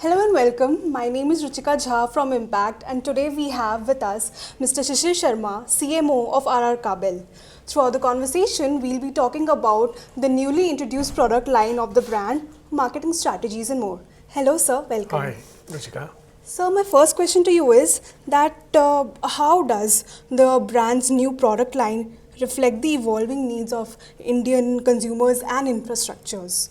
Hello and welcome. My name is Ruchika Jha from Impact, and today we have with us Mr. Shishir Sharma, CMO of RR Kabel. Throughout the conversation, we'll be talking about the newly introduced product line of the brand, marketing strategies and more. Hello sir, welcome. Hi, Ruchika. So my first question to you is that how does the brand's new product line reflect the evolving needs of Indian consumers and infrastructures?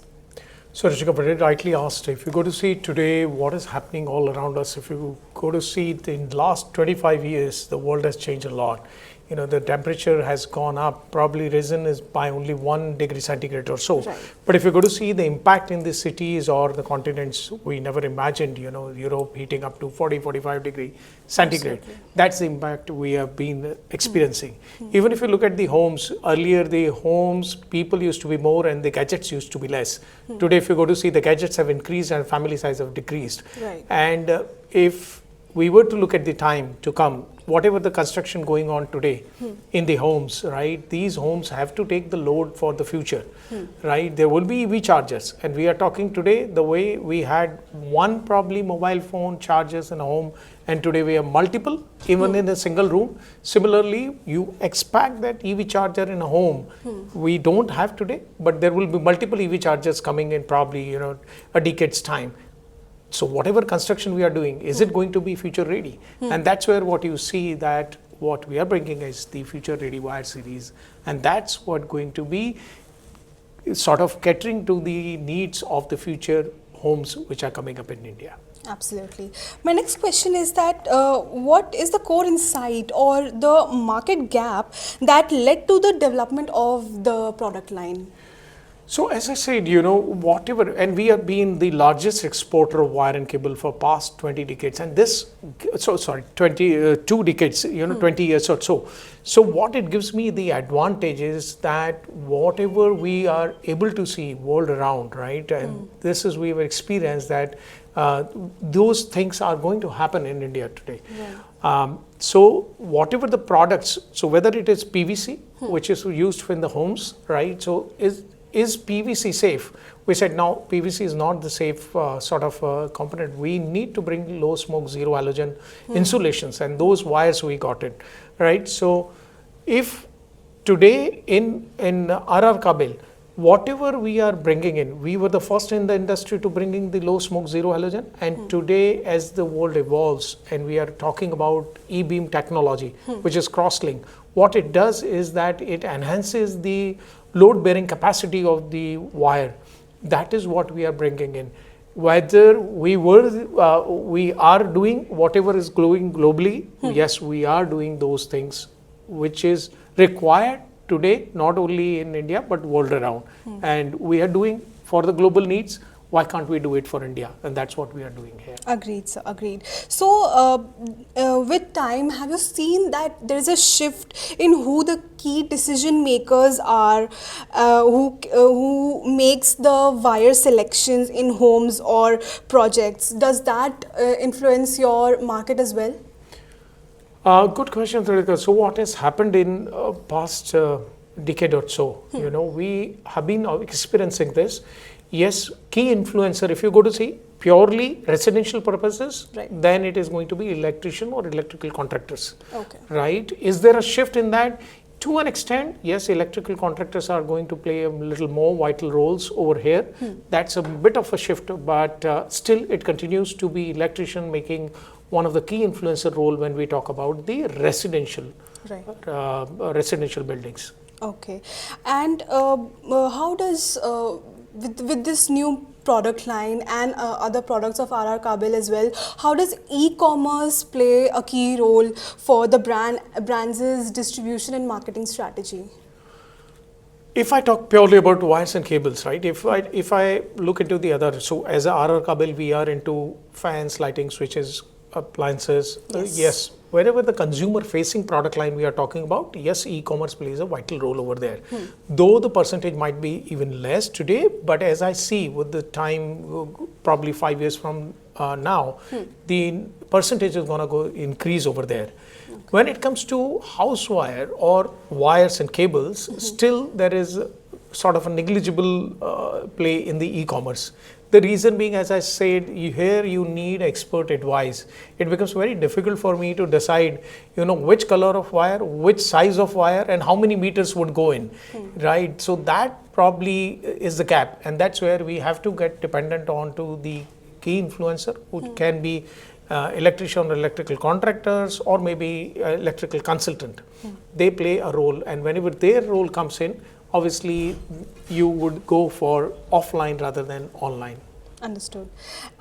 So Ruchika very rightly asked, if you go to see today what is happening all around us, if you go to see in the last 25 years, the world has changed a lot. You know, the temperature has gone up, probably risen is by only 1 degree centigrade or so. Right. But if you go to see the impact in the cities or the continents, we never imagined, you know, Europe heating up to 40, 45 degree centigrade. Absolutely. That's the impact we have been experiencing. Even if you look at the homes, earlier the homes, people used to be more and the gadgets used to be less. Today, if you go to see, the gadgets have increased and family size have decreased. Right. And if we were to look at the time to come, whatever the construction going on today in the homes, right? These homes have to take the load for the future, right? There will be EV chargers, and we are talking today the way we had one probably mobile phone chargers in a home, and today we have multiple, even in a single room. Similarly, you expect that EV charger in a home, we don't have today, but there will be multiple EV chargers coming in probably, you know, a decade's time. So whatever construction we are doing, is it going to be future ready? And that's where what you see that what we are bringing is the future ready wire series. And that's what going to be sort of catering to the needs of the future homes which are coming up in India. Absolutely. My next question is that what is the core insight or the market gap that led to the development of the product line? So as I said, you know, whatever, and we have been the largest exporter of wire and cable for past 20 decades, and this, 22 decades, you know, 20 years or so. So what it gives me the advantage is that whatever we are able to see world around, right, and this is we have experienced that those things are going to happen in India today. Yeah. So whatever the products, so whether it is PVC, which is used in the homes, right, so is PVC safe? We said no, PVC is not the safe sort of component. We need to bring low smoke, zero halogen insulations, and those wires we got it, right? So if today in RR Kabel, whatever we are bringing in, we were the first in the industry to bringing the low smoke, zero halogen, and today as the world evolves and we are talking about E-beam technology, which is cross-link, what it does is that it enhances the load bearing capacity of the wire. That is what we are bringing in. Whether we are doing whatever is going globally, yes, we are doing those things which is required today, not only in India but world around, and we are doing for the global needs. Why can't we do it for India? And that's what we are doing here. Agreed, sir. Agreed. So, with time, have you seen that there is a shift in who the key decision makers are, who makes the wire selections in homes or projects? Does that influence your market as well? Good question, Trilika. So what has happened in past decade or so? You know, we have been experiencing this. Yes, key influencer, if you go to see purely residential purposes, Right. then it is going to be electrician or electrical contractors, Okay. right? Is there a shift in that? To an extent, yes, electrical contractors are going to play a little more vital roles over here. That's a bit of a shift, but still it continues to be electrician making one of the key influencer role when we talk about the residential, Right. residential buildings. Okay. And how does, with this new product line and other products of RR Kabel as well, how does e-commerce play a key role for the brand's distribution and marketing strategy? If I talk purely about wires and cables, right? If I look into the other, so as a RR Kabel, we are into fans, lighting, switches, appliances. Yes, wherever the consumer facing product line we are talking about, yes, e-commerce plays a vital role over there. Though the percentage might be even less today, but as I see with the time, probably 5 years from now, the percentage is going to go increase over there. When it comes to house wire or wires and cables, still there is sort of a negligible play in the e-commerce. The reason being, as I said, here you need expert advice. It becomes very difficult for me to decide, which color of wire, which size of wire, and how many meters would go in, right? So that probably is the gap, and that's where we have to get dependent on to the key influencer, who can be electrician or electrical contractors, or maybe electrical consultant. They play a role, and whenever their role comes in, obviously you would go for offline rather than online. Understood.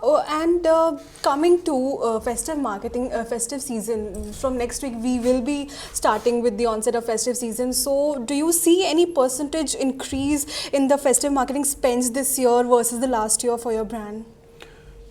Oh, and coming to festive marketing, festive season, from next week we will be starting with the onset of festive season. So do you see any percentage increase in the festive marketing spends this year versus the last year for your brand?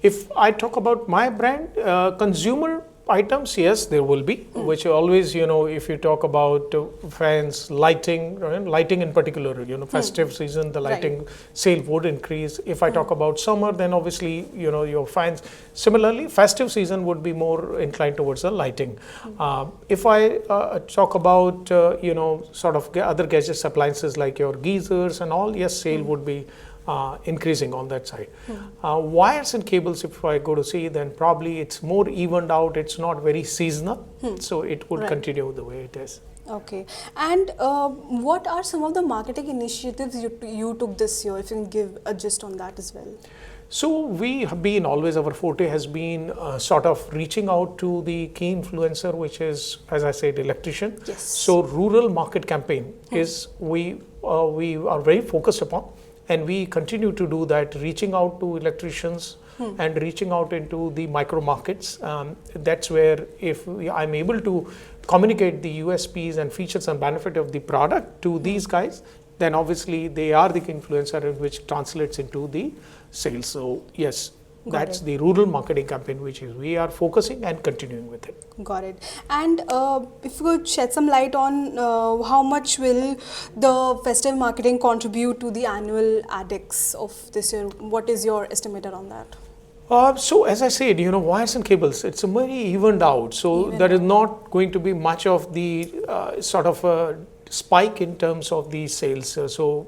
If I talk about my brand, consumer items, yes, there will be, which always, if you talk about fans, lighting, lighting in particular, festive season, the lighting sale would increase. If I talk about summer, then obviously, your fans. Similarly, festive season would be more inclined towards the lighting. If I talk about, sort of other gadgets, appliances like your geysers and all, yes, sale would be increasing on that side. Wires and cables, if I go to see, then probably it's more evened out. It's not very seasonal, so it would continue the way it is. Okay. And what are some of the marketing initiatives you took this year? If you can give a gist on that as well. So we have been always, our forte has been sort of reaching out to the key influencer, which is, as I said, electrician. Yes. So rural market campaign is we are very focused upon. And we continue to do that, reaching out to electricians and reaching out into the micro markets. That's where if I'm able to communicate the USPs and features and benefit of the product to these guys, then obviously they are the influencer, which translates into the sales. So yes, that's the rural marketing campaign, which is we are focusing and continuing with it. Got it. And if you could shed some light on how much will the festive marketing contribute to the annual ADEX of this year? What is your estimate around that? So as I said, wires and cables, it's a very evened out. So there is not going to be much of the sort of spike in terms of the sales. So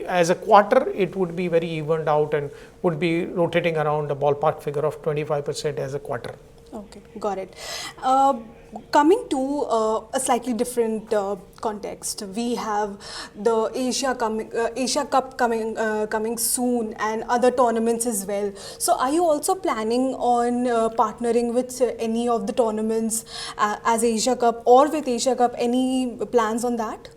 as a quarter, it would be very evened out and would be rotating around a ballpark figure of 25% as a quarter. Okay, got it. Coming to a slightly different context, we have the Asia Cup coming soon, and other tournaments as well. So, are you also planning on partnering with any of the tournaments as Asia Cup or with Asia Cup? Any plans on that?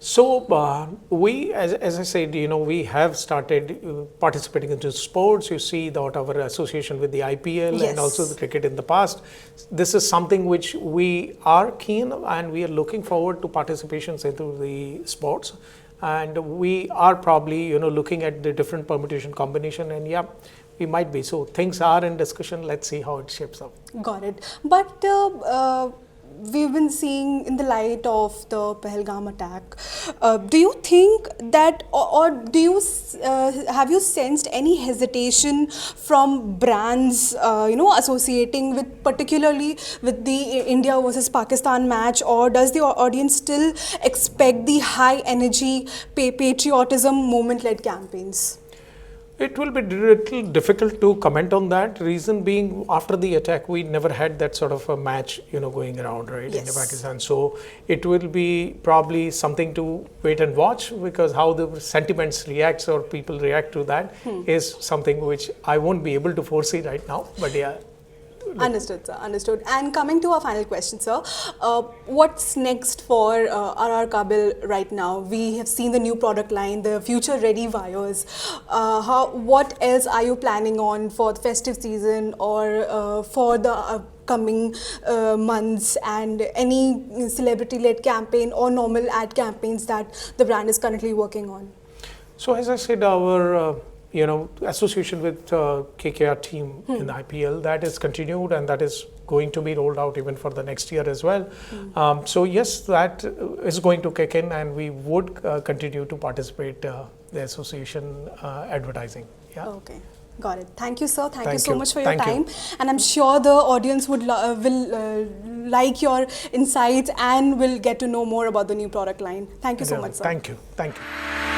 So we, as I said, we have started participating into sports. You see that our association with the IPL and also the cricket in the past. This is something which we are keen, and we are looking forward to participations into the sports. And we are probably, looking at the different permutation combination, and yeah, we might be. So things are in discussion. Let's see how it shapes up. Got it. But we've been seeing in the light of the Pahalgam attack, do you think that, or do you have you sensed any hesitation from brands, associating with, particularly with the India versus Pakistan match, or does the audience still expect the high energy patriotism movement-led campaigns? It will be a little difficult to comment on that. Reason being, after the attack, we never had that sort of a match, going around, right, in Pakistan. So it will be probably something to wait and watch, because how the sentiments reacts or people react to that is something which I won't be able to foresee right now. But yeah. Understood, sir. Understood. And coming to our final question, sir, what's next for RR Kabel right now? We have seen the new product line, the future-ready wires. What else are you planning on for the festive season or for the coming months, and any celebrity-led campaign or normal ad campaigns that the brand is currently working on? So as I said, our association with KKR team in the IPL, that is continued, and that is going to be rolled out even for the next year as well. So yes, that is going to kick in, and we would continue to participate the association advertising. Yeah. Okay. Got it. Thank you, sir. Thank you so much for your Thank time. you. And I'm sure the audience would will like your insights and will get to know more about the new product line. Thank you so much, sir. Thank you. Thank you.